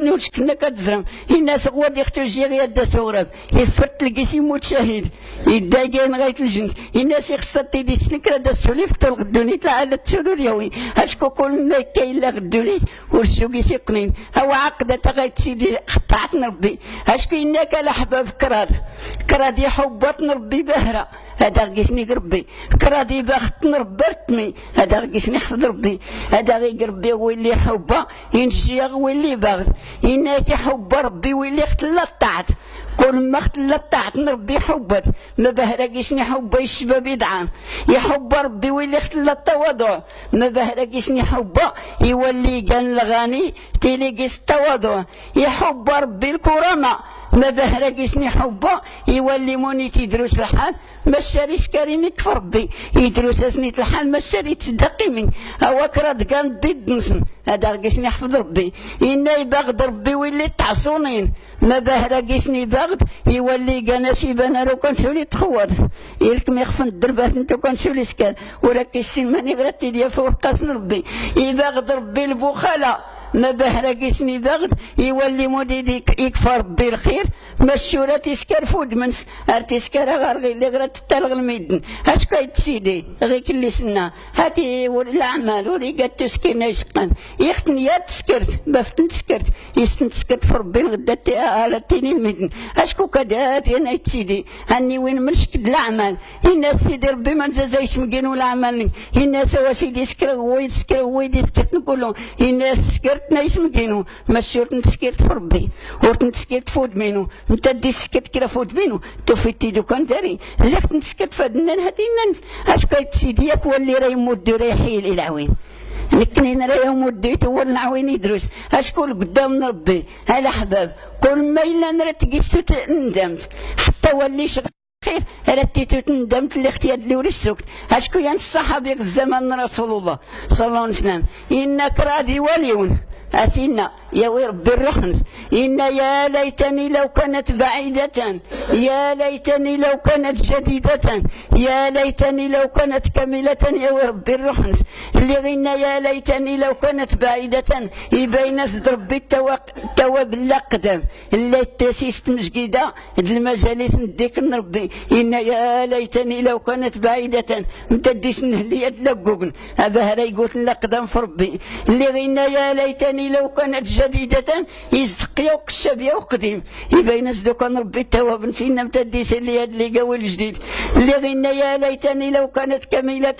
نولش كنا كتزرم الناس غواد يختو جيغي يدا سوراب يفرت لقيسي موت شهيد يدا كاين غاية الجند الناس يخصها تيدي سنكرا دا السوليف طول غدوني تلا على التسولو اليومي اشكو كلنا كاين لا غدوني ورسوكي سيقنين هو عقدة غاية سيدي قطعتنا ربي اشكو انك الاحباب كراد يحبطنا ربي بهرة هذا غيسني ربي كرادي باخت ربرتني هذا غيسني حفظ ربي هذا غي ربي ويلي حبه ينجي ويلي باغد إنك حب ربي ويلي اختلطعت كل ما اختلطعت ربي حبت ما بهرقسني حب الشباب يدعم يحب ربي ويلي اختلط تواضع ما بهرقسني حبه يولي كان الغني تيليقس التواضع يحب ربي الكرامه ما بهرقسني حبه يولي موني تدرس الحال ما شاري سكريني كفر ربي يدرس سنيت الحال ما شاري تصدقي من هو كراد كان ضد نسن هذا رقسني حفظ ربي إنا يبغض ربي ويلي تعصونين ما بهرقسني بغض يولي كان شيبانا لو كان سولي تخوض يلكم يخفن الدربات انتو كان سولي سكان ولكن السلماني غراتي ديال فوق قاسن ربي يبغض ربي البخلاء ما بهرقسني بغض يولي مودي يكفر ربي الخير مشورة تسكر فود منس ارتسكر غير اللي غرات تلغ الميدن اش كايت سيدي غير كل سنه هاتي الاعمال ولي قد تسكن يشقن يختني يا تسكرت بافتن تسكرت يستن تسكرت في ربي غدا على تيني الميدن اشكو كدات انا سيدي هاني وين مشك الاعمال الناس سيدي ربي ما نزا يسمكين ولا عمل الناس هو سيدي سكر هو سكر هو سكرت نقولوا الناس سكرتنا يسمكينو مشورت تسكرت في ربي ورت تسكرت فود منو انت دي سكت كرا فوت بينو توفيتي دو كان داري اللي خت نسكت فادنا هادينا اش كايت سيدي ياك ولي راه يمد ريحي العوين لكن راه يمد هو العوين يدرس اشكون قدام ربي هلا حباب كل ما الا نرتقيت ندمت حتى ولي خير رتيتو تندمت الاختيار اللي وري السكت اشكون يعني الصحابي الزمان رسول الله صلى الله عليه وسلم انك راضي وليون أسينا يا رب الرحمن إن يا ليتني لو كانت بعيدة يا ليتني لو كانت جديدة يا ليتني لو كانت كاملة يا رب الرحمن اللي غينا يا ليتني لو كانت بعيدة يبين ربي التواب الأقدم اللي التاسيس مسجدة المجالس نديك ربي إن يا ليتني لو كانت بعيدة متديس نهلية تلقوقن أبا يقول الأقدم في ربي اللي غينا يا ليتني لو كانت جديدة يزقيا وقشابيا وقديم يبين زدو كان ربي التواب نسينا متديس اللي هاد اللي قاول الجديد اللي غينا يا ليتني لو كانت كاملة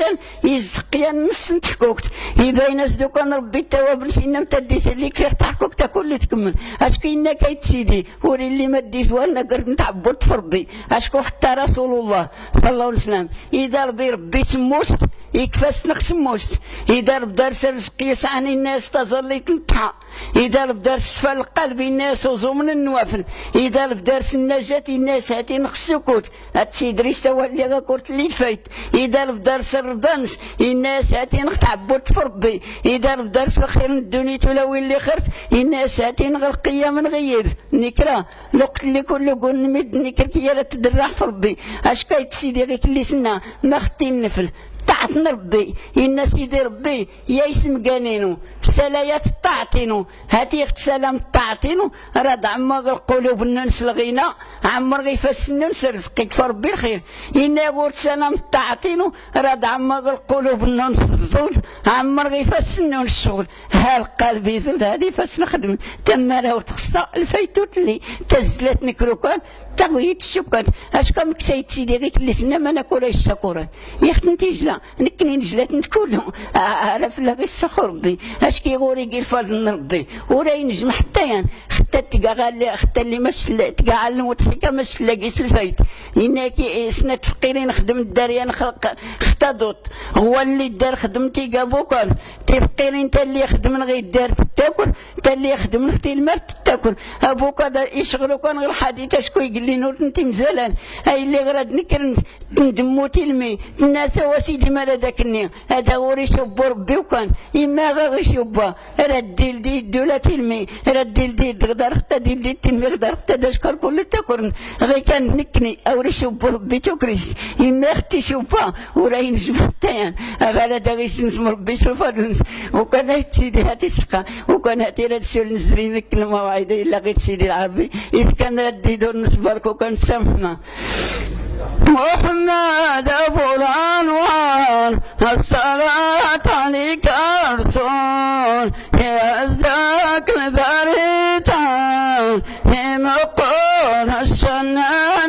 يزقيا النص نتحكوكت يبين زدو كان ربي التواب نسينا متديس اللي كفير تحكوك تاكل تكمل اشكو إنا كايت سيدي وري اللي ما ديس وانا قرد نتعبد في ربي اشكو حتى رسول الله صلى الله عليه وسلم إذا رضي ربي تموست يكفاس نقص موست إذا رب دارس رزق يسعني الناس تظل تنتحى إذا رب دارس صفى القلب الناس وزو من النوافل إذا رب دارس النجاة الناس هاتي نقص سكوت هاتسيدريس تولي غاكورت اللي فايت إذا رب دارس الرضانس الناس هاتي نتعبد في ربي إذا رب دارس الخير من الدنيا تولوي اللي خرت الناس هاتي نغرقيا من غير نكرا الوقت اللي كله قول نمد نكر كيالا تدرح في ربي اش كايت سيدي غيك اللي سنا ما ختي النفل طاعتنا ربي إن سيدي ربي يا اسم قانينو سلايات طاعتينو هاتي اخت سلام طاعتينو راه عمر القلوب الناس الغنى عمر غيفاس الناس رزقك فربي الخير إن يقول سلام طاعتينو راه عمر القلوب الناس الزود عمر غيفاس الناس الشغل ها القلب يزلد هادي فاس نخدم تما راه تخصها الفيتوت اللي تزلت نكروكان تغويت الشكر اش كم كسيت سيدي غيك اللي سنا ما ناكل الشكورات يا اختي انت جلا نكني نجلات نتكلو عارف لا غير السخر ربي اش كيغوري كي الفضل ربي ولا ينجم حتى يعني حتى تلقى غالي حتى اللي مش تلقى علم وضحكه مش تلاقيش الفايت انك سنه فقيرين نخدم الداريه نخلق اختضوت هو اللي دار خدمتي قابوكر تفقيرين انت اللي خدم غير دار تاكل انت اللي خدم اختي المرت تاكل ابوك يشغلوا كان غير حديث اشكو يقول لي نور انت مزالان هاي اللي غراد نكر ندمو تلمي الناس هو سيدي ما ردكني هذا هو يشوب ربي وكان اما غير يشوب رد دي دوله تلمي رد دي تقدر حتى دي تلمي تقدر حتى دشكر كل تكرن غير كان نكني او يشوب ربي تكريس اما اختي شوبا وراي نجم حتى هذا غير اسم ربي سوف وكذا سيدي هاتي شقا وكان هاتي رسول نزري ذيك المواعيد إلا غير سيدي العربي إذ كان ردي دور نصبرك وكان سمحنا محمد أبو الأنوار الصلاة عليك رسول يا ذاك الذريتان يا مقول السنة